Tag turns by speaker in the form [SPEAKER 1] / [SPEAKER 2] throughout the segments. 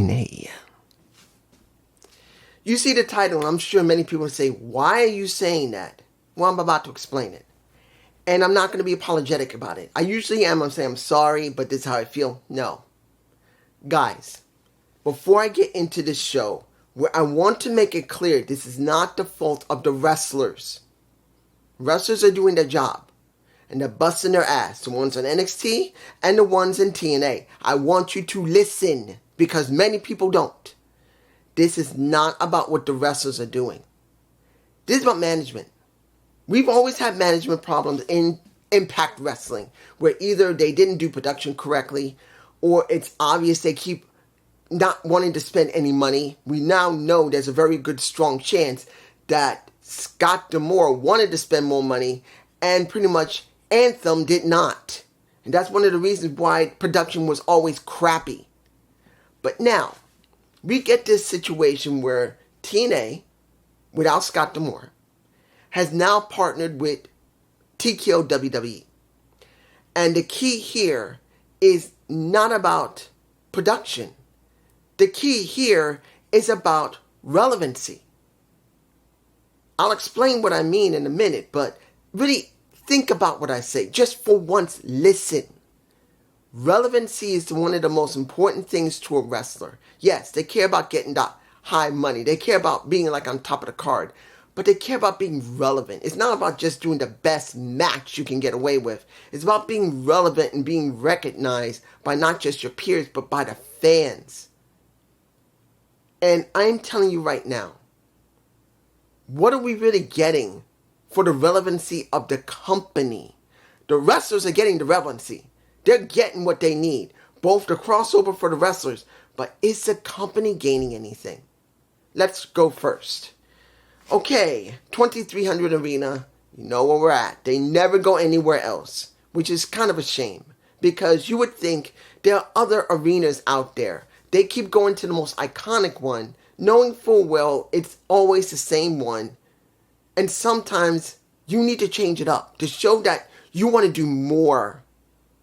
[SPEAKER 1] TNA. You see the title, and I'm sure many people say, why are you saying that? Well, I'm about to explain it. And I'm not going to be apologetic about it. I usually am. I'm saying I'm sorry, but this is how I feel. No. Guys, before I get into this show, where I want to make it clear, this is not the fault of the wrestlers. Wrestlers are doing their job. And they're busting their ass. The ones on NXT and the ones in TNA. I want you to listen, because many people don't. This is not about what the wrestlers are doing. This is about management. We've always had management problems in Impact Wrestling, where either they didn't do production correctly, or it's obvious they keep not wanting to spend any money. We now know there's a very good, strong chance that Scott D'Amore wanted to spend more money, and pretty much Anthem did not. And that's one of the reasons why production was always crappy. But now, we get this situation where TNA, without Scott D'Amore, has now partnered with TKO WWE. And the key here is not about production. The key here is about relevancy. I'll explain what I mean in a minute, but really think about what I say. Just for once, listen. Relevancy is one of the most important things to a wrestler. Yes, they care about getting that high money. They care about being like on top of the card. But they care about being relevant. It's not about just doing the best match you can get away with. It's about being relevant and being recognized by not just your peers, but by the fans. And I'm telling you right now, what are we really getting for the relevancy of the company? The wrestlers are getting the relevancy. They're getting what they need. Both the crossover for the wrestlers, but is the company gaining anything? Let's go first. Okay, 2300 Arena, you know where we're at. They never go anywhere else, which is kind of a shame, because you would think there are other arenas out there. They keep going to the most iconic one, knowing full well it's always the same one, and sometimes you need to change it up to show that you want to do more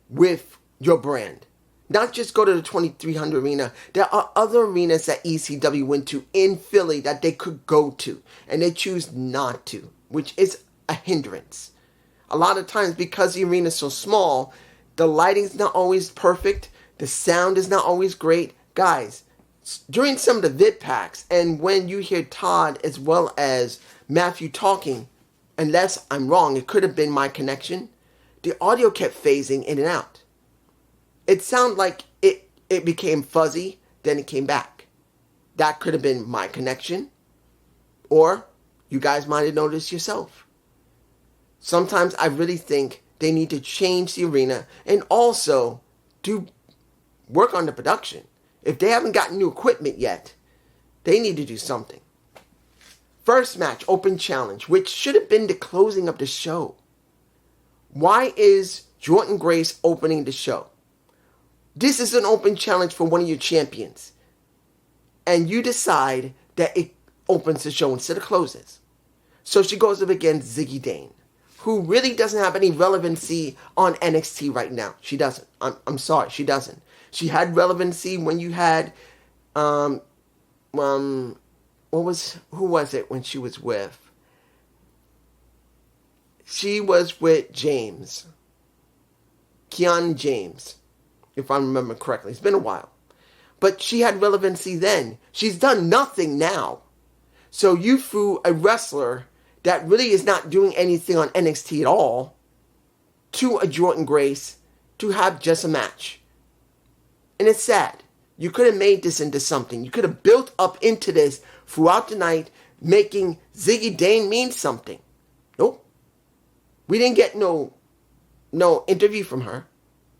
[SPEAKER 1] with your brand. Not just go to the 2300 Arena. There are other arenas that ECW went to in Philly that they could go to, and they choose not to, which is a hindrance. A lot of times, because the arena is so small, the lighting's not always perfect, the sound is not always great. Guys, during some of the vid packs, and when you hear Todd as well as Matthew talking, unless I'm wrong, it could have been my connection, the audio kept phasing in and out. It sounded like it became fuzzy, then it came back. That could have been my connection, or you guys might have noticed yourself. Sometimes I really think they need to change the arena and also do work on the production. If they haven't gotten new equipment yet, they need to do something. First match, open challenge, which should have been the closing of the show. Why is Jordan Grace opening the show? This is an open challenge for one of your champions. And you decide that it opens the show instead of closes. So she goes up against Ziggy Dane, who really doesn't have any relevancy on NXT right now. She doesn't. I'm sorry, she doesn't. She had relevancy when you had, who was it when she was with? She was with James. Keanu James, if I remember correctly. It's been a while. But she had relevancy then. She's done nothing now. So you threw a wrestler that really is not doing anything on NXT at all to a Jordan Grace to have just a match. And it's sad. You could have made this into something. You could have built up into this throughout the night, making Ziggy Dane mean something. Nope. We didn't get no interview from her.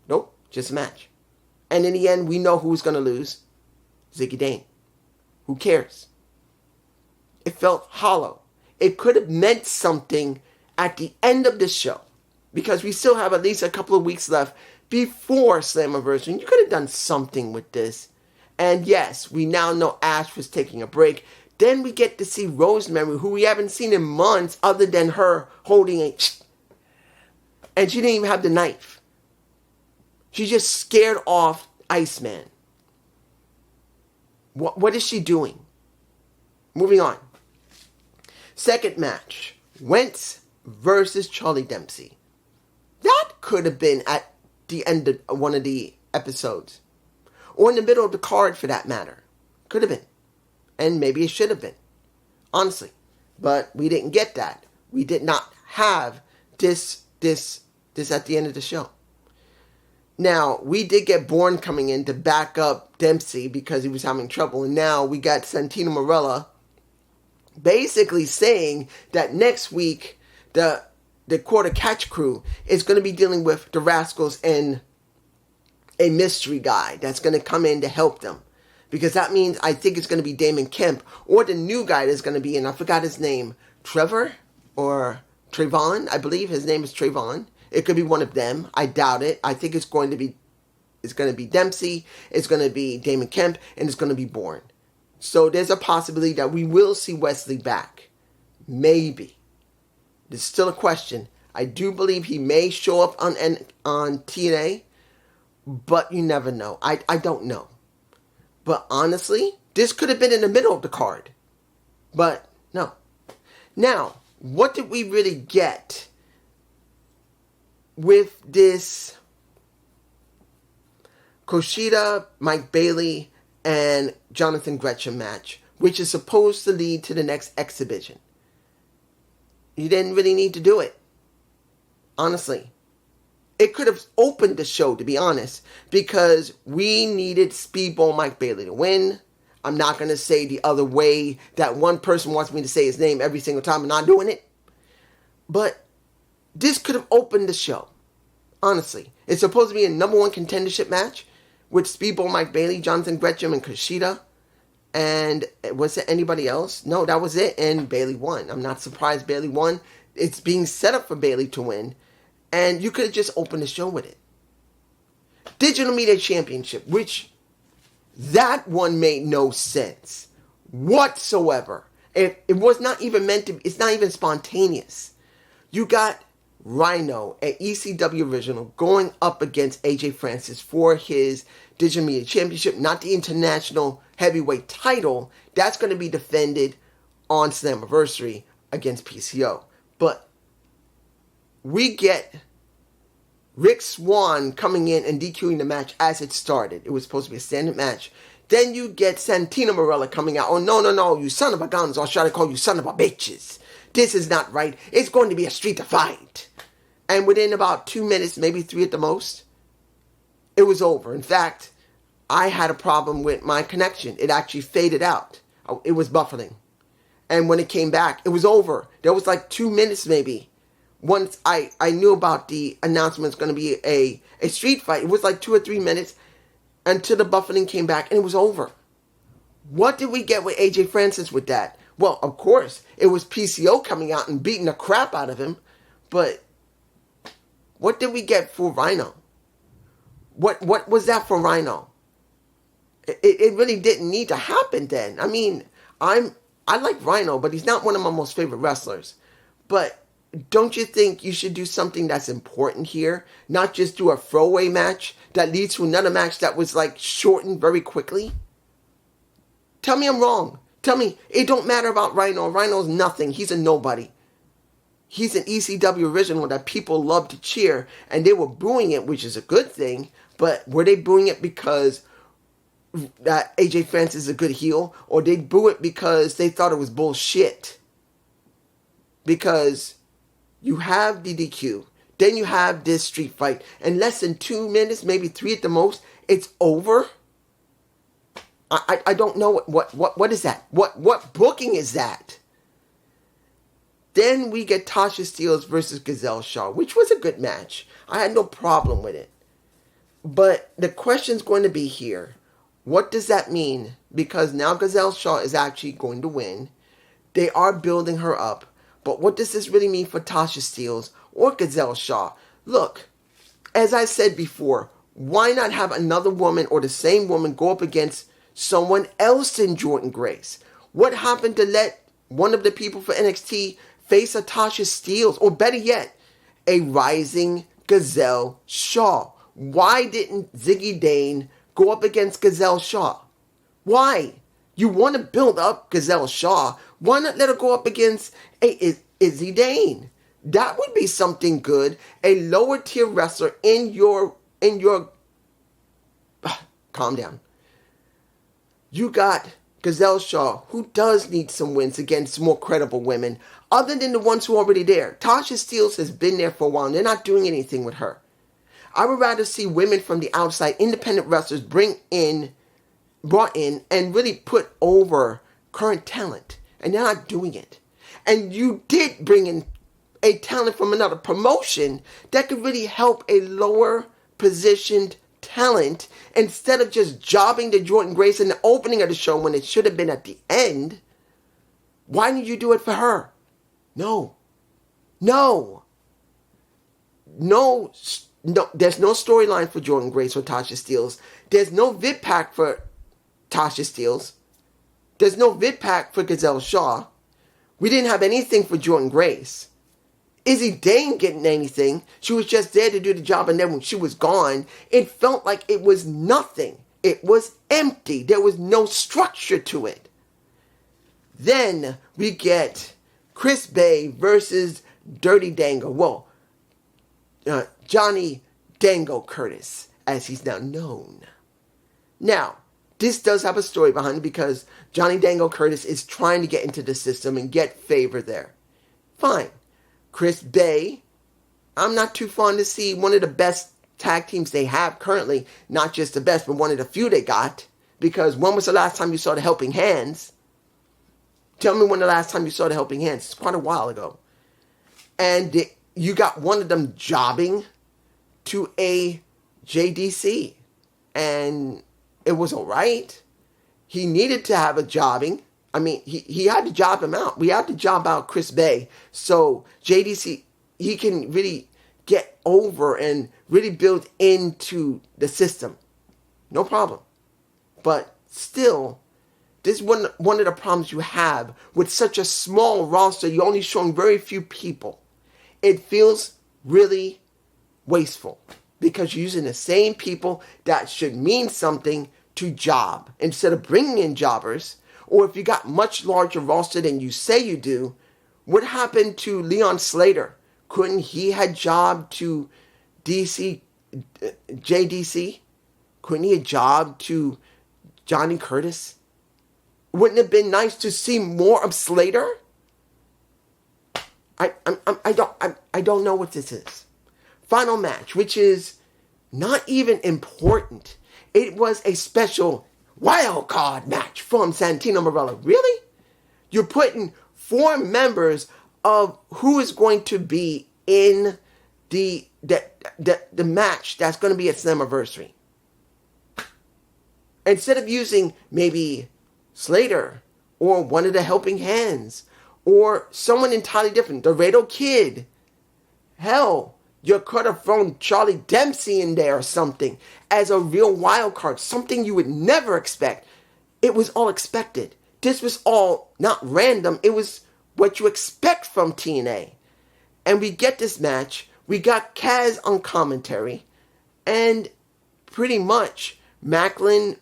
[SPEAKER 1] Nope. Just a match. And in the end, we know who's going to lose. Ziggy Dane. Who cares? It felt hollow. It could have meant something at the end of the show, because we still have at least a couple of weeks left before Slammiversary. You could have done something with this. And yes, we now know Ash was taking a break. Then we get to see Rosemary, who we haven't seen in months other than her holding a... And she didn't even have the knife. She just scared off Iceman. What is she doing? Moving on. Second match. Wentz versus Charlie Dempsey. That could have been at the end of one of the episodes. Or in the middle of the card, for that matter. Could have been. And maybe it should have been. Honestly. But we didn't get that. We did not have this at the end of the show. Now, we did get Bourne coming in to back up Dempsey because he was having trouble. And now we got Santino Marella basically saying that next week the Quarter Catch crew is going to be dealing with the Rascals and a mystery guy that's going to come in to help them. Because that means I think it's going to be Damon Kemp or the new guy that's going to be in, I forgot his name, Trevor or Trayvon. I believe his name is Trayvon. It could be one of them. I doubt it. I think it's going to be Dempsey, it's going to be Damon Kemp, and it's going to be Bourne. So there's a possibility that we will see Wesley back. Maybe. There's still a question. I do believe he may show up on TNA, but you never know. I don't know. But honestly, this could have been in the middle of the card. But no. Now, what did we really get with this Kushida, Mike Bailey, and Jonathan Gresham match, which is supposed to lead to the next exhibition? You didn't really need to do it. Honestly. It could have opened the show, to be honest, because we needed Speedball Mike Bailey to win. I'm not going to say the other way that one person wants me to say his name every single time. I'm not doing it. But this could have opened the show. Honestly. It's supposed to be a number one contendership match with Speedball Mike Bailey, Jonathan Gresham, and Kushida. And was it anybody else? No, that was it. And Bailey won. I'm not surprised Bailey won. It's being set up for Bailey to win. And you could have just opened the show with it. Digital Media Championship, which that one made no sense whatsoever. It was not even meant to, it's not even spontaneous. You got Rhino, an ECW original, going up against AJ Francis for his Digital Media Championship, not the International Heavyweight title. That's going to be defended on Slammiversary against PCO. But we get Rick Swann coming in and DQing the match as it started. It was supposed to be a standard match. Then you get Santino Marella coming out. Oh, no, you son of a guns. Or should I call you son of a bitches? This is not right. It's going to be a street fight. And within about 2 minutes, maybe 3 at the most, it was over. In fact, I had a problem with my connection. It actually faded out. It was buffering. And when it came back, it was over. There was like 2 minutes maybe. Once I knew about the announcement it's going to be a street fight, it was like 2 or 3 minutes until the buffeting came back and it was over. What did we get with AJ Francis with that? Well, of course, it was PCO coming out and beating the crap out of him. But what did we get for Rhino? What was that for Rhino? It really didn't need to happen then. I mean, I like Rhino, but he's not one of my most favorite wrestlers. But don't you think you should do something that's important here? Not just do a throwaway match that leads to another match that was like shortened very quickly? Tell me I'm wrong. Tell me it don't matter about Rhino. Rhino's nothing. He's a nobody. He's an ECW original that people love to cheer, and they were booing it, which is a good thing. But were they booing it because that AJ Francis is a good heel, or they boo it because they thought it was bullshit? Because you have DDQ, then you have this street fight, and less than 2 minutes, maybe 3 at the most, it's over. I don't know what is that? What booking is that? Then we get Tasha Steelz versus Gazelle Shaw, which was a good match. I had no problem with it. But the question's going to be here. What does that mean? Because now Gazelle Shaw is actually going to win. They are building her up. But what does this really mean for Tasha Steelz or Gazelle Shaw? Look, as I said before, why not have another woman or the same woman go up against someone else in Jordan Grace? What happened to let one of the people for NXT face a Tasha Steelz, or better yet, a rising Gazelle Shaw? Why didn't Ziggy Dane go up against Gazelle Shaw? Why? You want to build up Gazelle Shaw. Why not let her go up against Izzy Dane? That would be something good. A lower tier wrestler in your calm down. You got Gazelle Shaw, who does need some wins against more credible women, other than the ones who are already there. Tasha Steelz has been there for a while, and they're not doing anything with her. I would rather see women from the outside, independent wrestlers, brought in, and really put over current talent. And they're not doing it. And you did bring in a talent from another promotion that could really help a lower positioned talent instead of just jobbing to Jordynne Grace in the opening of the show when it should have been at the end. Why didn't you do it for her? No. There's no storyline for Jordynne Grace or Tasha Steelz. There's no vid pack for Tasha Steelz. There's no vid pack for Gazelle Shaw. We didn't have anything for Jordynne Grace. Izzy Dane getting anything. She was just there to do the job, and then when she was gone, it felt like it was nothing. It was empty. There was no structure to it. Then we get Chris Bay versus Dirty Dango. Well, Johnny Dango Curtis, as he's now known. Now, this does have a story behind it because Johnny Dango Curtis is trying to get into the system and get favor there. Fine. Chris Bay, I'm not too fond to see one of the best tag teams they have currently, not just the best, but one of the few they got, because when was the last time you saw the Helping Hands? Tell me when the last time you saw the Helping Hands. It's quite a while ago. And you got one of them jobbing to a JDC, and it was all right. He needed to have a jobbing. I mean, he had to job him out. We had to job out Chris Bay. So JDC, he can really get over and really build into the system. No problem. But still, this is one of the problems you have with such a small roster. You're only showing very few people. It feels really wasteful because you're using the same people that should mean something to job instead of bringing in jobbers. Or if you got much larger roster than you say you do, what happened to Leon Slater? Couldn't he have jobbed to JDC? Couldn't he have jobbed to Johnny Curtis? Wouldn't it have been nice to see more of Slater? I don't know what this is. Final match, which is not even important. It was a special wild card match from Santino Marella. Really? You're putting 4 members of who is going to be in the match that's going to be at Slammiversary. Instead of using maybe Slater or one of the Helping Hands or someone entirely different, the Laredo Kid. Hell, you could have thrown Charlie Dempsey in there or something as a real wild card, something you would never expect. It was all expected. This was all not random. It was what you expect from TNA. And we get this match. We got Kaz on commentary. And pretty much Macklin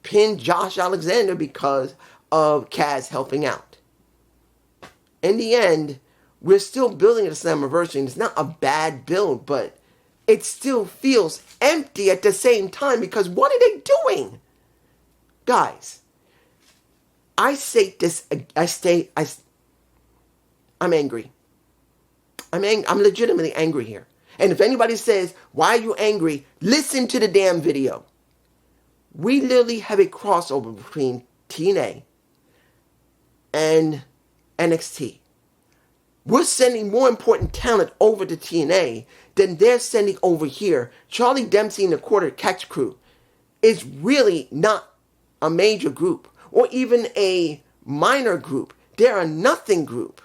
[SPEAKER 1] pinned Josh Alexander because of Kaz helping out. In the end, we're still building a Slammiversary, and it's not a bad build, but it still feels empty at the same time because what are they doing? Guys, I'm angry. I'm legitimately angry here. And if anybody says, why are you angry? Listen to the damn video. We literally have a crossover between TNA and NXT. We're sending more important talent over to TNA than they're sending over here. Charlie Dempsey and the Quarter Catch Crew is really not a major group or even a minor group. They're a nothing group.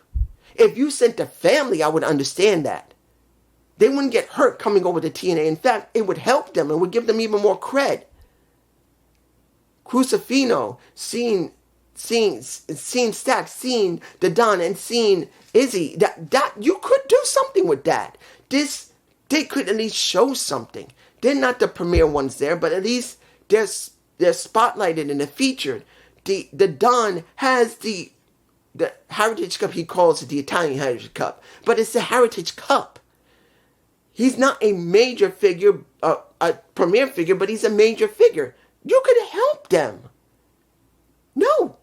[SPEAKER 1] If you sent a family, I would understand that. They wouldn't get hurt coming over to TNA. In fact, it would help them and would give them even more cred. Crucifino, seeing Stack, seeing the Don, and seeing Izzy, that you could do something with that. They could at least show something. They're not the premier ones there, but at least they're spotlighted and they're featured. the Don has the Heritage Cup. He calls it the Italian Heritage Cup, but it's the Heritage Cup. He's not a major figure, a premier figure, but he's a major figure. You could help them. No.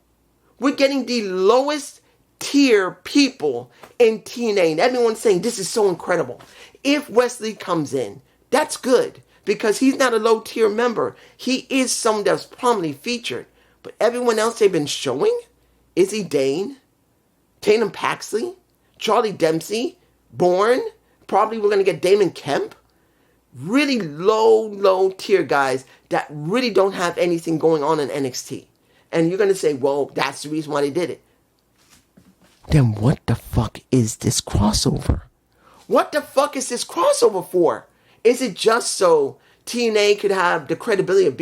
[SPEAKER 1] We're getting the lowest tier people in TNA. And everyone's saying this is so incredible. If Wesley comes in, that's good. Because he's not a low tier member. He is someone that's prominently featured. But everyone else they've been showing? Izzy Dane? Tatum Paxley? Charlie Dempsey? Bourne? Probably we're going to get Damon Kemp? Really low tier guys that really don't have anything going on in NXT. And you're going to say, well, that's the reason why they did it. Then what the fuck is this crossover? What the fuck is this crossover for? Is it just so TNA could have the credibility of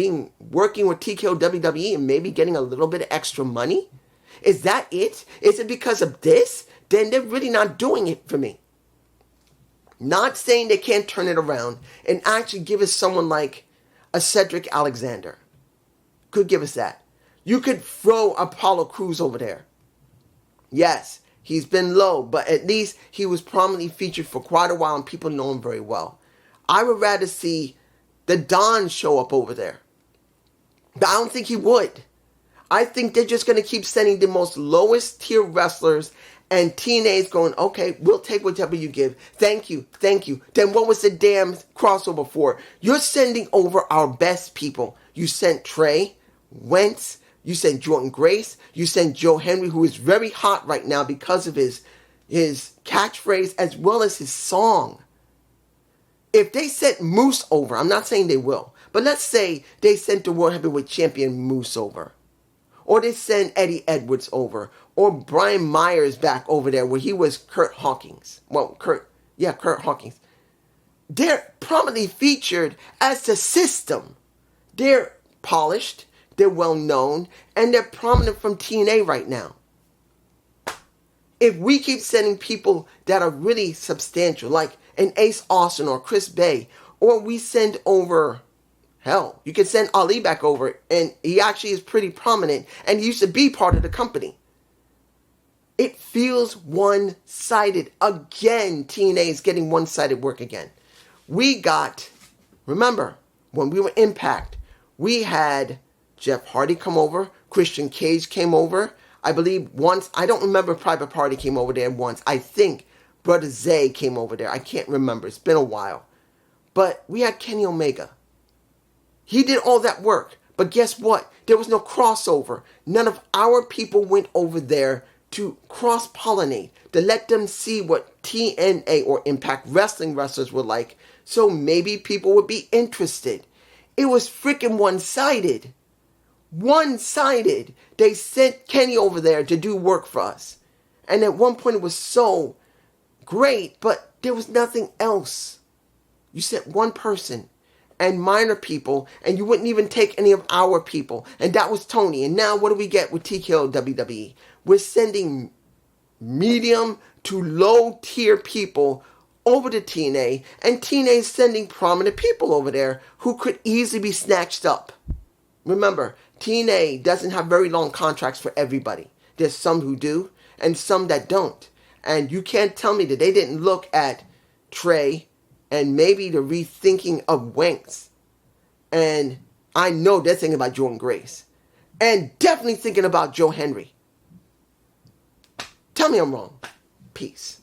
[SPEAKER 1] working with TKO WWE and maybe getting a little bit of extra money? Is that it? Is it because of this? Then they're really not doing it for me. Not saying they can't turn it around and actually give us someone like a Cedric Alexander. Could give us that. You could throw Apollo Crews over there. Yes, he's been low, but at least he was prominently featured for quite a while and people know him very well. I would rather see the Don show up over there. But I don't think he would. I think they're just going to keep sending the most lowest tier wrestlers, and TNA is going, okay, we'll take whatever you give. Thank you. Then what was the damn crossover for? You're sending over our best people. You sent Trey, Wentz, you sent Jordan Grace, you sent Joe Henry, who is very hot right now because of his catchphrase as well as his song. If they sent Moose over, I'm not saying they will, but let's say they sent the World Heavyweight Champion Moose over. Or they send Eddie Edwards over. Or Brian Myers back over there where he was Kurt Hawkins. Kurt Hawkins. They're prominently featured as the system. They're polished, they're well known, and they're prominent from TNA right now. If we keep sending people that are really substantial, like an Ace Austin or Chris Bay, or we send over, hell, you can send Ali back over, and he actually is pretty prominent, and he used to be part of the company. It feels one-sided. Again, TNA is getting one-sided work again. Remember, when we were Impact, we had Jeff Hardy come over, Christian Cage came over, I believe once, I don't remember if Private Party came over there once. I think Brother Zay came over there. I can't remember. It's been a while. But we had Kenny Omega. He did all that work. But guess what? There was no crossover. None of our people went over there to cross-pollinate, to let them see what TNA or Impact Wrestling wrestlers were like, so maybe people would be interested. It was freaking one-sided. One-sided. They sent Kenny over there to do work for us. And at one point it was so great, but there was nothing else. You sent one person and minor people, and you wouldn't even take any of our people. And that was Tony. And now what do we get with TKO WWE? We're sending medium to low tier people over to TNA, and TNA is sending prominent people over there who could easily be snatched up. Remember, TNA doesn't have very long contracts for everybody. There's some who do, and some that don't. And you can't tell me that they didn't look at Trey and maybe the rethinking of Wentz. And I know they're thinking about Jordan Grace. And definitely thinking about Joe Henry. Tell me I'm wrong. Peace.